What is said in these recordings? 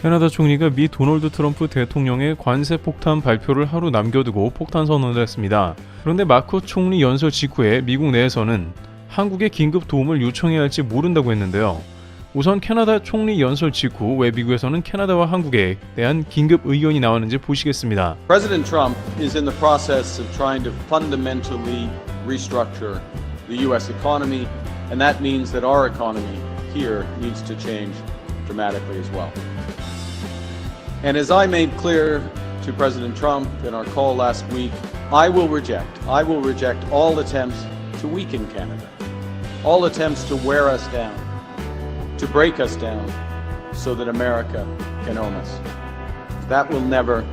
캐나다 총리가 미 도널드 트럼프 대통령의 관세 폭탄 발표를 하루 남겨두고 폭탄 선언을 했습니다. 그런데 마크 총리 연설 직후에 미국 내에서는 한국에 긴급 도움을 요청해야 할지 모른다고 했는데요. 우선 캐나다 총리 연설 직후 왜 미국에서는 캐나다와 한국에 대한 긴급 의견이 나왔는지 보시겠습니다. President Trump is in the process of trying to fundamentally restructure the U.S. economy, and that means that our economy here needs to change dramatically as well. And as I made clear to President Trump in our call last week, I will reject all attempts to weaken Canada, all attempts to wear us down, to break us down so that America can own us. That will never,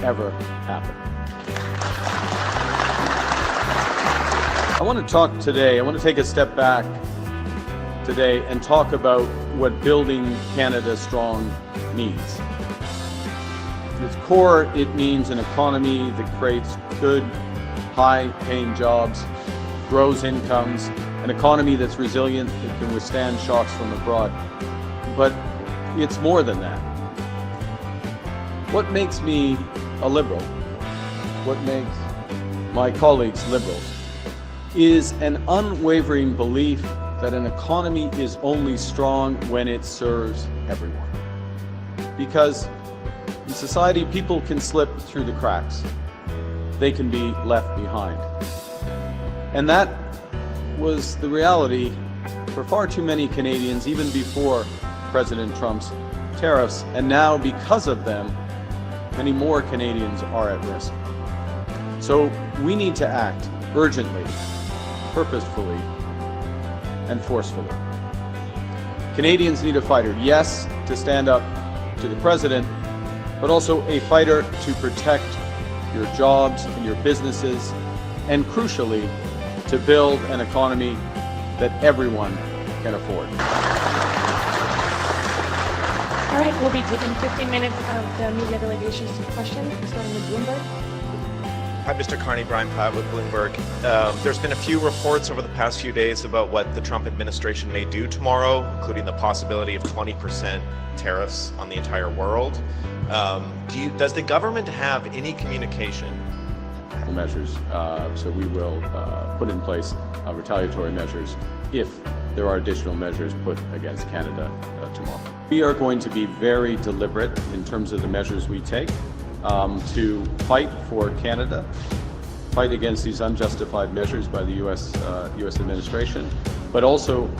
ever happen. I want to take a step back today and talk about what building Canada strong means. At its core, it means an economy that creates good, high-paying jobs, grows incomes, an economy that's resilient, that can withstand shocks from abroad. But it's more than that. What makes me a liberal, what makes my colleagues liberals, is an unwavering belief that an economy is only strong when it serves everyone. Because in society, people can slip through the cracks. They can be left behind. And that was the reality for far too many Canadians, even before President Trump's tariffs. And now, because of them, many more Canadians are at risk. So we need to act urgently, purposefully, and forcefully. Canadians need a fighter, yes, to stand up to the president, but also a fighter to protect your jobs and your businesses, and crucially, to build an economy that everyone can afford. All right, we'll be taking 15 minutes of the media delegation's questions, starting with Bloomberg. Hi, Mr. Carney, Brian Platt with Bloomberg. There's been a few reports over the past few days about what the Trump administration may do tomorrow, including the possibility of 20% tariffs on the entire world. Does the government have any communication? Measures, so we will put in place retaliatory measures if there are additional measures put against Canada tomorrow. We are going to be very deliberate in terms of the measures we take to fight for Canada, fight against these unjustified measures by the U.S. administration, but also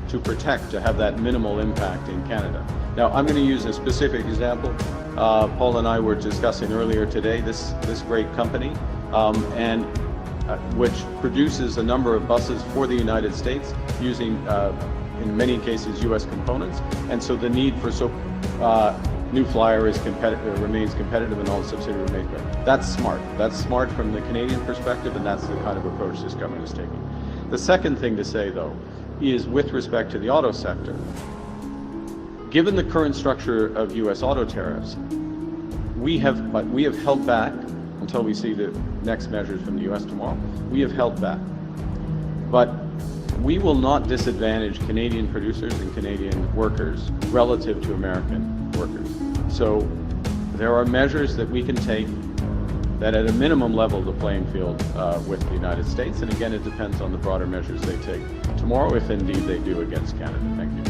to protect, to have that minimal impact in Canada. Now, I'm going to use a specific example. Paul and I were discussing earlier today this great company, which produces a number of buses for the United States using, in many cases, U.S. components, and so the need for New Flyer remains competitive and all the subsidiary remains competitive. That's smart. That's smart from the Canadian perspective, and that's the kind of approach this government is taking. The second thing to say, though, is with respect to the auto sector. Given the current structure of U.S. auto tariffs, we have held back until we see the next measures from the U.S. tomorrow. We have held back. But we will not disadvantage Canadian producers and Canadian workers relative to American workers. So there are measures that we can take that at a minimum level the playing field with the United States. And again, it depends on the broader measures they take tomorrow, if indeed they do against Canada. Thank you.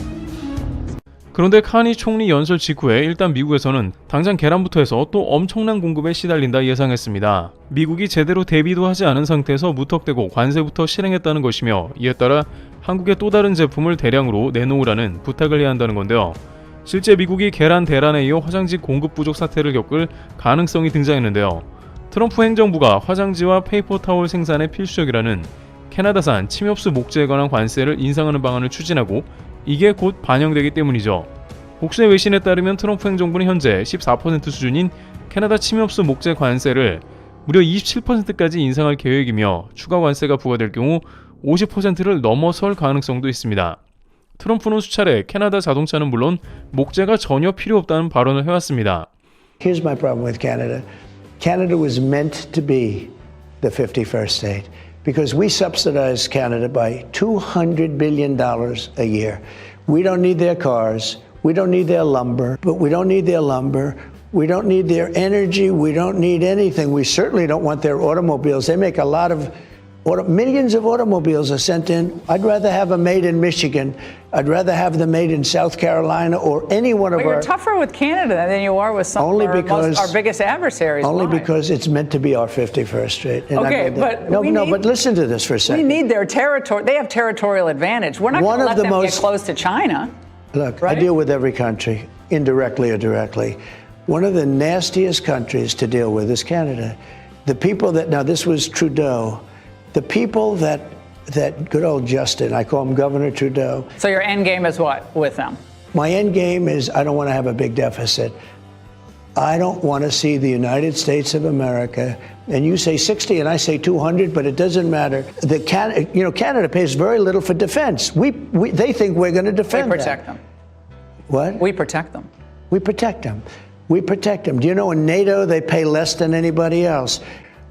그런데 카니 총리 연설 직후에 일단 미국에서는 당장 계란부터 해서 또 엄청난 공급에 시달린다 예상했습니다. 미국이 제대로 대비도 하지 않은 상태에서 무턱대고 관세부터 실행했다는 것이며, 이에 따라 한국의 또 다른 제품을 대량으로 내놓으라는 부탁을 해야 한다는 건데요. 실제 미국이 계란 대란에 이어 화장지 공급 부족 사태를 겪을 가능성이 등장했는데요. 트럼프 행정부가 화장지와 페이퍼 타월 생산에 필수적이라는 캐나다산 침엽수 목재에 관한 관세를 인상하는 방안을 추진하고, 이게 곧 반영되기 때문이죠. 복수의 외신에 따르면 트럼프 행정부는 현재 14% 수준인 캐나다 침엽수 목재 관세를 무려 27%까지 인상할 계획이며, 추가 관세가 부과될 경우 50%를 넘어설 가능성도 있습니다. 트럼프는 수차례 캐나다 자동차는 물론 목재가 전혀 필요 없다는 발언을 해왔습니다. Here's my problem with Canada. Canada was meant to be the 51st state because we subsidize Canada by $200 billion a year. We don't need their cars. We don't need their lumber, but we don't need their lumber. We don't need their energy. We don't need anything. We certainly don't want their automobiles. They make a lot of millions of automobiles are sent in. I'd rather have them made in Michigan. I'd rather have them made in South Carolina or any one of But our. you're tougher with Canada than you are with some Only of our, because- our biggest adversaries. Only Why? because it's meant to be our 51st state. And Okay, but no, we no. need- But listen to this for a We second. need their territory. They have territorial advantage. We're not One going to of let the them get most- close to China. Look, Right? I deal with every country, indirectly or directly. One of the nastiest countries to deal with is Canada. The people that, now this was Trudeau, the people that good old Justin, I call him Governor Trudeau. So your end game is what with them? My end game is I don't want to have a big deficit. I don't want to see the United States of America, and you say 60 and I say 200, but it doesn't matter. Canada pays very little for defense. They think we're going to We defend protect that. them. What? We protect them. We protect them. We protect them. Do you know in NATO they pay less than anybody else?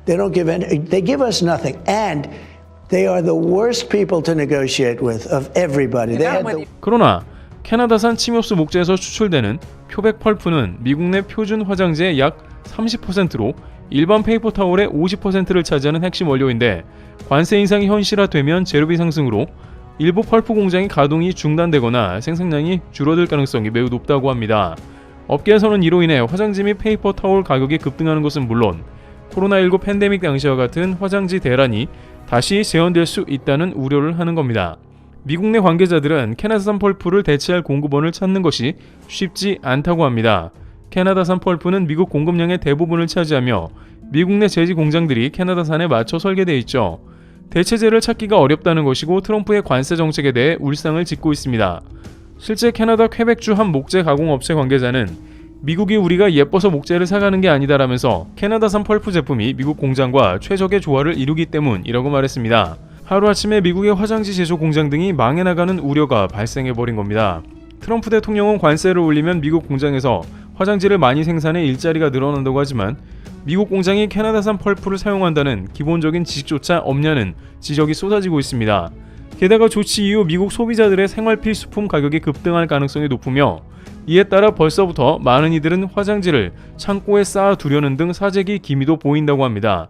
They don't give any. They give us nothing, and they are the worst people to negotiate with of everybody. They had the 그러나 캐나다산 침엽수 목재에서 추출되는 표백 펄프는 미국 내 표준 화장지의 약 30%로 일반 페이퍼 타월의 50%를 차지하는 핵심 원료인데 관세 인상이 현실화되면 재료비 상승으로 일부 펄프 공장의 가동이 중단되거나 생산량이 줄어들 가능성이 매우 높다고 합니다. 업계에서는 이로 인해 화장지 및 페이퍼 타월 가격이 급등하는 것은 물론 코로나19 팬데믹 당시와 같은 화장지 대란이 다시 재현될 수 있다는 우려를 하는 겁니다. 미국 내 관계자들은 캐나다산 펄프를 대체할 공급원을 찾는 것이 쉽지 않다고 합니다. 캐나다산 펄프는 미국 공급량의 대부분을 차지하며 미국 내 제지 공장들이 캐나다산에 맞춰 설계되어 있죠. 대체재를 찾기가 어렵다는 것이고 트럼프의 관세 정책에 대해 울상을 짓고 있습니다. 실제 캐나다 퀘벡주 한 목재 가공업체 관계자는 미국이 우리가 예뻐서 목재를 사가는 게 아니다라면서 캐나다산 펄프 제품이 미국 공장과 최적의 조화를 이루기 때문이라고 말했습니다. 하루아침에 미국의 화장지 제조 공장 등이 망해 나가는 우려가 발생해버린 겁니다. 트럼프 대통령은 관세를 올리면 미국 공장에서 화장지를 많이 생산해 일자리가 늘어난다고 하지만 미국 공장이 캐나다산 펄프를 사용한다는 기본적인 지식조차 없냐는 지적이 쏟아지고 있습니다. 게다가 조치 이후 미국 소비자들의 생활 필수품 가격이 급등할 가능성이 높으며 이에 따라 벌써부터 많은 이들은 화장지를 창고에 쌓아두려는 등 사재기 기미도 보인다고 합니다.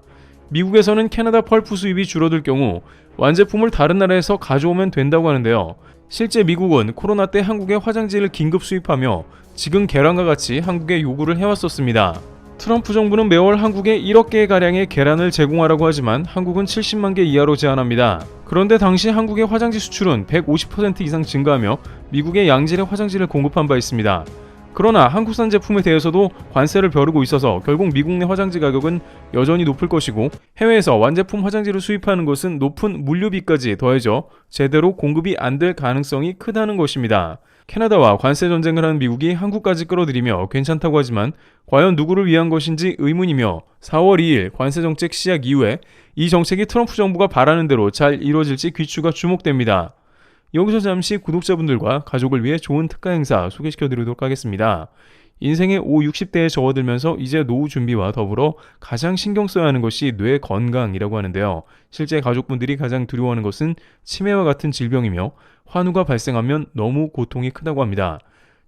미국에서는 캐나다 펄프 수입이 줄어들 경우 완제품을 다른 나라에서 가져오면 된다고 하는데요. 실제 미국은 코로나 때 한국에 화장지를 긴급 수입하며 지금 계란과 같이 한국에 요구를 해왔었습니다. 트럼프 정부는 매월 한국에 1억 개가량의 계란을 제공하라고 하지만 한국은 70만 개 이하로 제한합니다. 그런데 당시 한국의 화장지 수출은 150% 이상 증가하며 미국에 양질의 화장지를 공급한 바 있습니다. 그러나 한국산 제품에 대해서도 관세를 벼르고 있어서 결국 미국 내 화장지 가격은 여전히 높을 것이고 해외에서 완제품 화장지를 수입하는 것은 높은 물류비까지 더해져 제대로 공급이 안 될 가능성이 크다는 것입니다. 캐나다와 관세 전쟁을 하는 미국이 한국까지 끌어들이며 괜찮다고 하지만 과연 누구를 위한 것인지 의문이며 4월 2일 관세 정책 시작 이후에 이 정책이 트럼프 정부가 바라는 대로 잘 이루어질지 귀추가 주목됩니다. 여기서 잠시 구독자분들과 가족을 위해 좋은 특가 행사 소개시켜드리도록 하겠습니다. 인생의 60대에 접어들면서 이제 노후 준비와 더불어 가장 신경 써야 하는 것이 뇌 건강이라고 하는데요. 실제 가족분들이 가장 두려워하는 것은 치매와 같은 질병이며 환우가 발생하면 너무 고통이 크다고 합니다.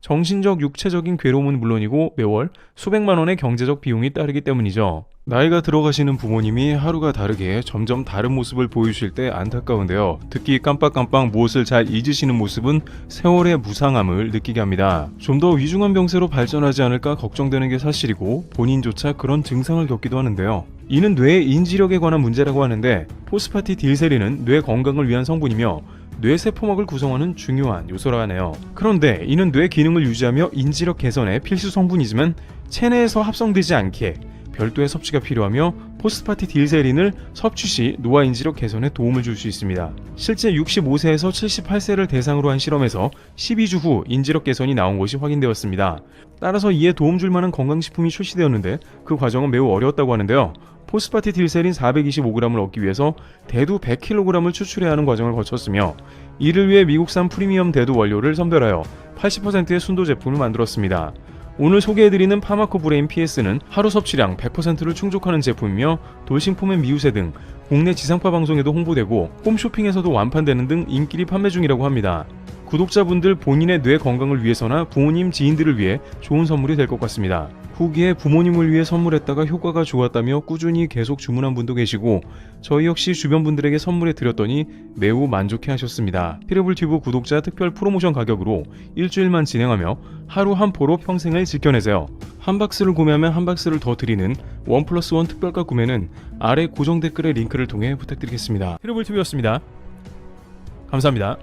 정신적, 육체적인 괴로움은 물론이고 매월 수백만 원의 경제적 비용이 따르기 때문이죠. 나이가 들어가시는 부모님이 하루가 다르게 점점 다른 모습을 보이실 때 안타까운데요. 특히 깜빡깜빡 무엇을 잘 잊으시는 모습은 세월의 무상함을 느끼게 합니다. 좀 더 위중한 병세로 발전하지 않을까 걱정되는 게 사실이고 본인조차 그런 증상을 겪기도 하는데요. 이는 뇌의 인지력에 관한 문제라고 하는데 포스파티딜세린은 뇌 건강을 위한 성분이며 뇌세포막을 구성하는 중요한 요소라 하네요. 그런데 이는 뇌 기능을 유지하며 인지력 개선의 필수 성분이지만 체내에서 합성되지 않게 별도의 섭취가 필요하며 포스파티딜세린을 섭취 시 노화 인지력 개선에 도움을 줄 수 있습니다. 실제 65세에서 78세를 대상으로 한 실험에서 12주 후 인지력 개선이 나온 것이 확인되었습니다. 따라서 이에 도움 줄 만한 건강식품이 출시되었는데 그 과정은 매우 어려웠다고 하는데요. 포스파티딜세린 425g을 얻기 위해서 대두 100kg을 추출해야 하는 과정을 거쳤으며 이를 위해 미국산 프리미엄 대두 원료를 선별하여 80%의 순도 제품을 만들었습니다. 오늘 소개해드리는 파마코 브레인 PS는 하루 섭취량 100%를 충족하는 제품이며 돌싱폼의 미우새 등 국내 지상파 방송에도 홍보되고 홈쇼핑에서도 완판되는 등 인기리 판매 중이라고 합니다. 구독자분들 본인의 뇌 건강을 위해서나 부모님, 지인들을 위해 좋은 선물이 될 것 같습니다. 후기에 부모님을 위해 선물했다가 효과가 좋았다며 꾸준히 계속 주문한 분도 계시고 저희 역시 주변 분들에게 선물해 드렸더니 매우 만족해 하셨습니다. 피레블튜브 구독자 특별 프로모션 가격으로 일주일만 진행하며 하루 한 포로 평생을 지켜내세요. 한 박스를 구매하면 한 박스를 더 드리는 1+1 특별가 구매는 아래 고정 댓글의 링크를 통해 부탁드리겠습니다. 피레블튜브였습니다. 감사합니다.